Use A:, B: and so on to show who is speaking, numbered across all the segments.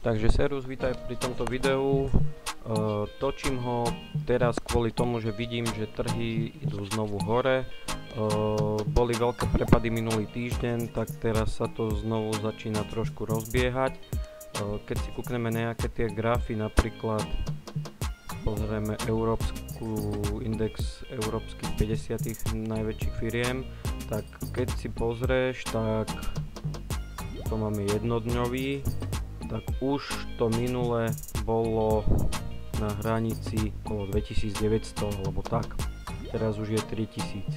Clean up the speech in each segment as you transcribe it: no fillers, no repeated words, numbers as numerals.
A: Takže servus, vítaj pri tomto videu. Točím ho teraz kvôli tomu, že vidím, že trhy idú znovu hore. Boli veľké prepady minulý týždeň, tak teraz sa to znovu začína trošku rozbiehať. Keď si kúkneme nejaké tie grafy, napríklad pozrieme index európskych 50 najväčších firiem, tak keď si pozrieš, tak to máme jednodňový, tak už to minule bolo na hranici okolo 2900 alebo tak, teraz už je 3000.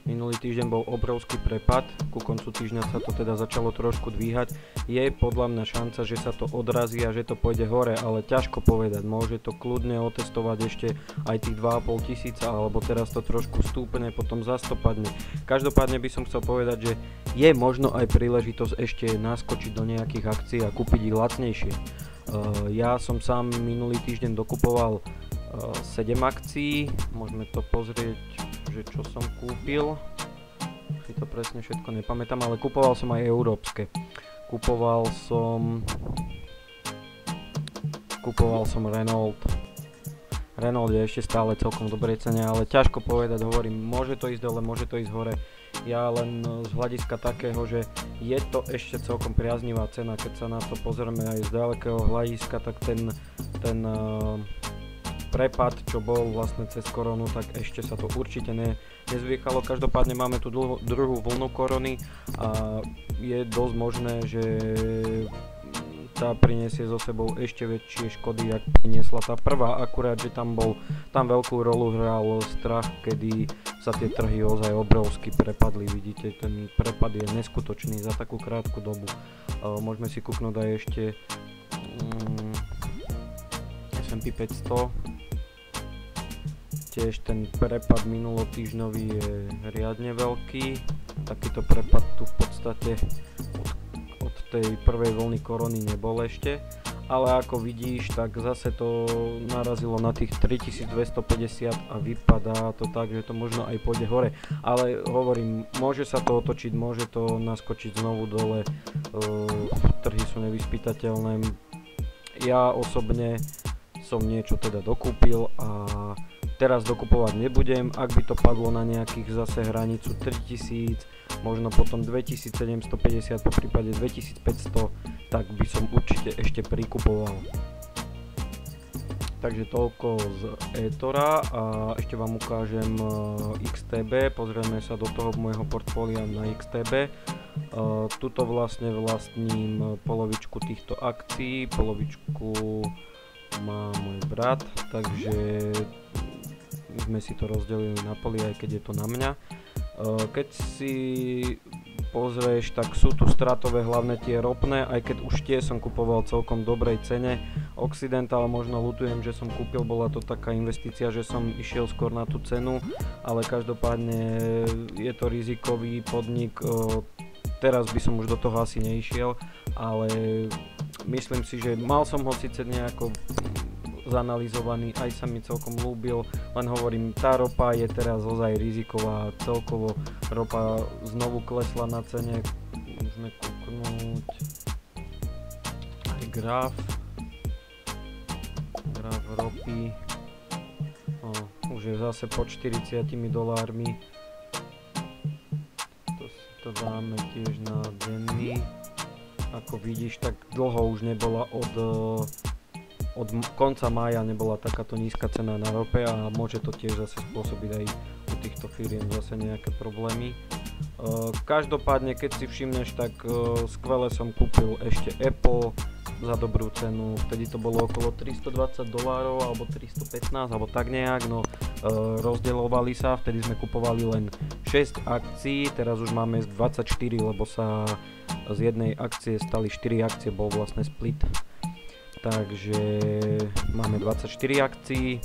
A: Minulý týždeň bol obrovský prepad, ku koncu týždňa sa to teda začalo trošku dvíhať. Je podľa mňa šanca, že sa to odrazí a že to pôjde hore, ale ťažko povedať, môže to kľudne otestovať ešte aj tých 2500, alebo teraz to trošku stúpne, potom zas to padne. Každopádne by som chcel povedať, že je možno aj príležitosť ešte naskočiť do nejakých akcií a kúpiť ich lacnejšie. Ja som sám minulý týždeň dokupoval 7 akcií, môžeme to pozrieť, že čo som kúpil, si to presne všetko nepamätám, ale kupoval som aj európske. Kupoval som Renault. Renault je ešte stále celkom dobrej cene, ale ťažko povedať, hovorím, môže to ísť dole, môže to ísť hore. Ja len z hľadiska takého, že je to ešte celkom priaznivá cena, keď sa na to pozrieme aj z ďalekého hľadiska, tak ten prepad, čo bol vlastne cez koronu, tak ešte sa to určite nezvýchalo. Každopádne máme tu druhú vlnu korony a je dosť možné, že tá prinesie so sebou ešte väčšie škody, ako priniesla tá prvá, akurát, že tam veľkú rolu hral strach, kedy sa tie trhy ozaj obrovsky prepadli. Vidíte, ten prepad je neskutočný za takú krátku dobu. Môžeme si kúknúť aj ešte S&P 500. Tiež ten prepad minulotýždňový je riadne veľký. Takýto prepad tu v podstate od tej prvej vlny korony nebol ešte. Ale ako vidíš, tak zase to narazilo na tých 3250 a vypadá to tak, že to možno aj pôjde hore. Ale hovorím, môže sa to otočiť, môže to naskočiť znovu dole. Trhy sú nevyspytateľné. Ja osobne som niečo teda dokúpil a teraz dokupovať nebudem. Ak by to padlo na nejakých zase hranicu 3000, možno potom 2750, po prípade 2500, tak by som určite ešte prikupoval. Takže toľko z eTora a ešte vám ukážem XTB. Pozrieme sa do toho môjho portfólia na XTB. Tuto vlastne vlastním polovičku týchto akcií, polovičku má môj brat, takže sme si to rozdelili na poli, aj keď je to na mňa. Keď si pozrieš, tak sú tu stratové hlavne tie ropné, aj keď už tie som kupoval celkom dobrej cene. Occidental možno ľutujem, že som kúpil, bola to taká investícia, že som išiel skôr na tú cenu, ale každopádne je to rizikový podnik. Teraz by som už do toho asi neišiel, ale myslím si, že mal som ho síce nejako zanalizovaný, aj sa mi celkom ľúbil, len hovorím, tá ropa je teraz ozaj riziková, celkovo ropa znovu klesla na cene. Môžeme kúknúť aj graf ropy, už je zase pod 40 dolármi. To dáme tiež na denný. Ako vidíš, tak dlho už nebola od konca mája nebola takáto nízka cena na rope a môže to tiež zase spôsobiť aj u týchto firiem zase nejaké problémy. Každopádne, keď si všimneš, tak skvele som kúpil ešte Apple za dobrú cenu, vtedy to bolo okolo $320 alebo 315 alebo tak nejak, no rozdeľovali sa, vtedy sme kupovali len 6 akcií, teraz už máme 24, lebo sa z jednej akcie stali 4 akcie, bol vlastne split, takže máme 24 akcií.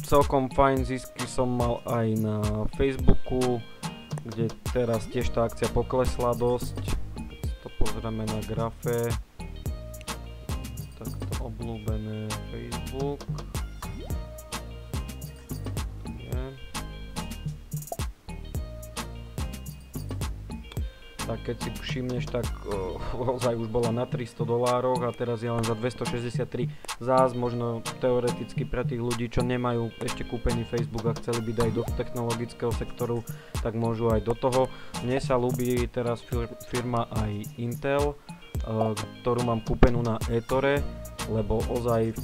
A: Celkom fajn zisky som mal aj na Facebooku, kde teraz tiež tá akcia poklesla dosť. Keď to pozrieme na grafe, takto obľúbené Facebook. tak keď si všimneš, tak ozaj už bola na $300 a teraz je len za 263. Zás možno teoreticky pre tých ľudí, čo nemajú ešte kúpený Facebook a chceli byť aj do technologického sektoru, tak môžu aj do toho. Mne sa ľúbi teraz firma aj Intel, ktorú mám kúpenú na eTore, lebo ozaj v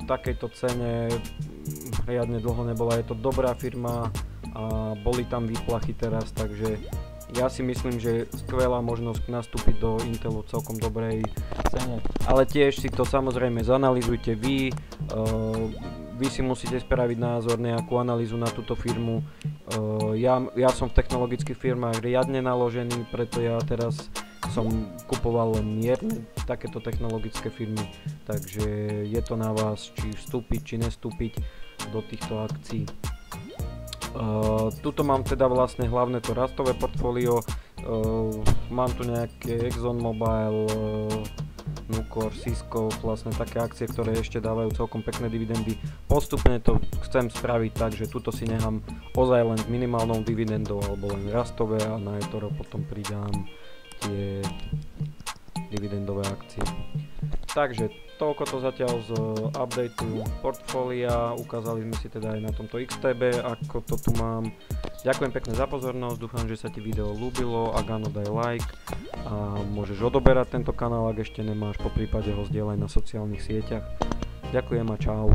A: takejto cene riadne dlho nebola. Je to dobrá firma a boli tam výplachy teraz, takže ja si myslím, že je skvelá možnosť nastúpiť do Intelu celkom dobrej cene. Ale tiež si to samozrejme zanalizujte vy. Vy si musíte spraviť názor, nejakú analýzu na túto firmu. Ja som v technologických firmách riadne naložený, preto ja teraz som kupoval len mierne takéto technologické firmy. Takže je to na vás, či vstúpiť, či nestúpiť do týchto akcií. Tuto mám teda vlastne hlavné to rastové portfólio, mám tu nejaké ExxonMobil, Nucor, Cisco, vlastne také akcie, ktoré ešte dávajú celkom pekné dividendy. Postupne to chcem spraviť tak, že tuto si nechám ozaj len s minimálnou dividendou alebo len rastové a na eToro potom pridám tie dividendové akcie. Takže toľko to zatiaľ z updateu portfólia, ukázali sme si teda aj na tomto XTB, ako to tu mám. Ďakujem pekne za pozornosť, dúfam, že sa ti video ľúbilo, ak áno, daj like a môžeš odoberať tento kanál, ak ešte nemáš, poprípade ho zdieľaj na sociálnych sieťach. Ďakujem a čau.